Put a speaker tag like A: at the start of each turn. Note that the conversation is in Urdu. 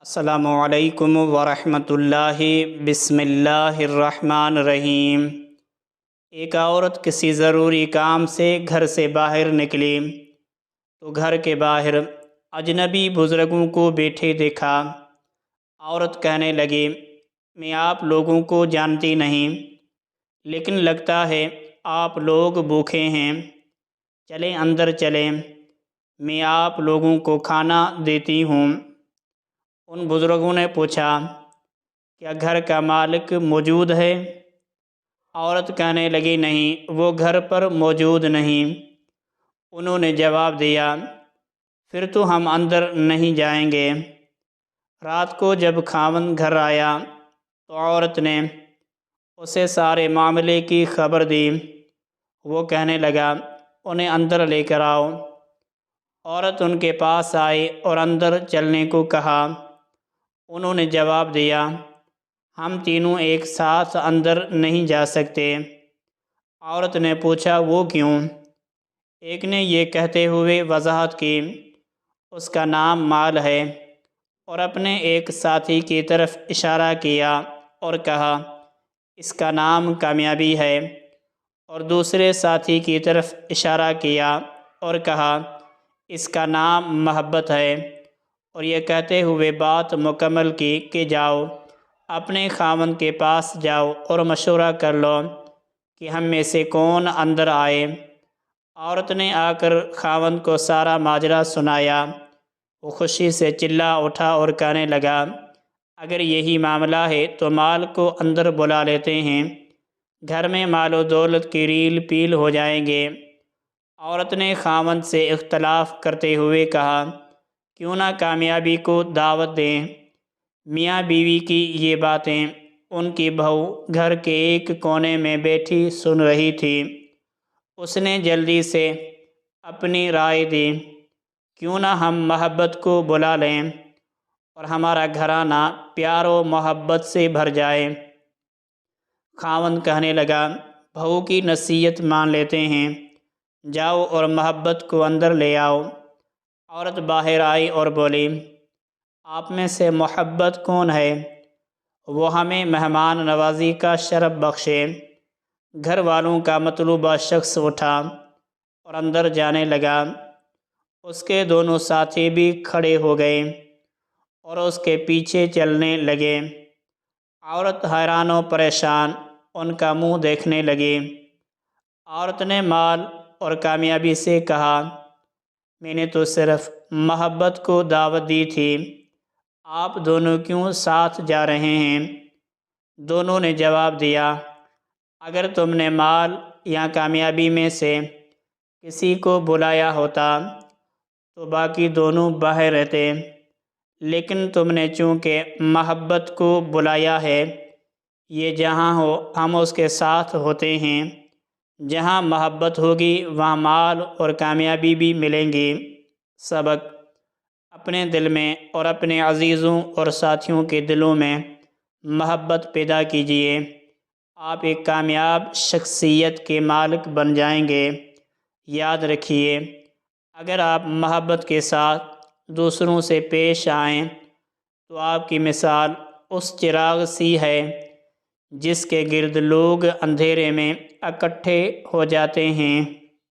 A: السلام علیکم ورحمۃ اللہ۔ بسم اللہ الرحمن الرحیم۔ ایک عورت کسی ضروری کام سے گھر سے باہر نکلی تو گھر کے باہر اجنبی بزرگوں کو بیٹھے دیکھا۔ عورت کہنے لگی، میں آپ لوگوں کو جانتی نہیں، لیکن لگتا ہے آپ لوگ بھوکے ہیں، چلیں اندر چلیں، میں آپ لوگوں کو کھانا دیتی ہوں۔ ان بزرگوں نے پوچھا، کیا گھر کا مالک موجود ہے؟ عورت کہنے لگی، نہیں، وہ گھر پر موجود نہیں۔ انہوں نے جواب دیا، پھر تو ہم اندر نہیں جائیں گے۔ رات کو جب خاوند گھر آیا تو عورت نے اسے سارے معاملے کی خبر دی۔ وہ کہنے لگا، انہیں اندر لے کر آؤ۔ عورت ان کے پاس آئی اور اندر چلنے کو کہا۔ انہوں نے جواب دیا، ہم تینوں ایک ساتھ اندر نہیں جا سکتے۔ عورت نے پوچھا، وہ کیوں؟ ایک نے یہ کہتے ہوئے وضاحت کی، اس کا نام مال ہے، اور اپنے ایک ساتھی کی طرف اشارہ کیا اور کہا، اس کا نام کامیابی ہے، اور دوسرے ساتھی کی طرف اشارہ کیا اور کہا، اس کا نام محبت ہے، اور یہ کہتے ہوئے بات مکمل کی کہ جاؤ، اپنے خاوند کے پاس جاؤ اور مشورہ کر لو کہ ہم میں سے کون اندر آئے۔ عورت نے آ کر خاوند کو سارا ماجرا سنایا۔ وہ خوشی سے چلا اٹھا اور کہنے لگا، اگر یہی معاملہ ہے تو مال کو اندر بلا لیتے ہیں، گھر میں مال و دولت کی ریل پیل ہو جائیں گے۔ عورت نے خاوند سے اختلاف کرتے ہوئے کہا، کیوں نہ کامیابی کو دعوت دیں؟ میاں بیوی کی یہ باتیں ان کی بہو گھر کے ایک کونے میں بیٹھی سن رہی تھی۔ اس نے جلدی سے اپنی رائے دی، کیوں نہ ہم محبت کو بلا لیں اور ہمارا گھرانہ پیار و محبت سے بھر جائے۔ خاوند کہنے لگا، بہو کی نصیحت مان لیتے ہیں، جاؤ اور محبت کو اندر لے آؤ۔ عورت باہر آئی اور بولی، آپ میں سے محبت کون ہے؟ وہ ہمیں مہمان نوازی کا شرف بخشے۔ گھر والوں کا مطلوبہ شخص اٹھا اور اندر جانے لگا۔ اس کے دونوں ساتھی بھی کھڑے ہو گئے اور اس کے پیچھے چلنے لگے۔ عورت حیران و پریشان ان کا منہ دیکھنے لگی۔ عورت نے مال اور کامیابی سے کہا، میں نے تو صرف محبت کو دعوت دی تھی، آپ دونوں کیوں ساتھ جا رہے ہیں؟ دونوں نے جواب دیا، اگر تم نے مال یا کامیابی میں سے کسی کو بلایا ہوتا تو باقی دونوں باہر رہتے، لیکن تم نے چونکہ محبت کو بلایا ہے، یہ جہاں ہو ہم اس کے ساتھ ہوتے ہیں۔ جہاں محبت ہوگی وہاں مال اور کامیابی بھی ملیں گی۔ سبق: اپنے دل میں اور اپنے عزیزوں اور ساتھیوں کے دلوں میں محبت پیدا کیجیے، آپ ایک کامیاب شخصیت کے مالک بن جائیں گے۔ یاد رکھیے، اگر آپ محبت کے ساتھ دوسروں سے پیش آئیں تو آپ کی مثال اس چراغ سی ہے جس کے گرد لوگ اندھیرے میں اکٹھے ہو جاتے ہیں۔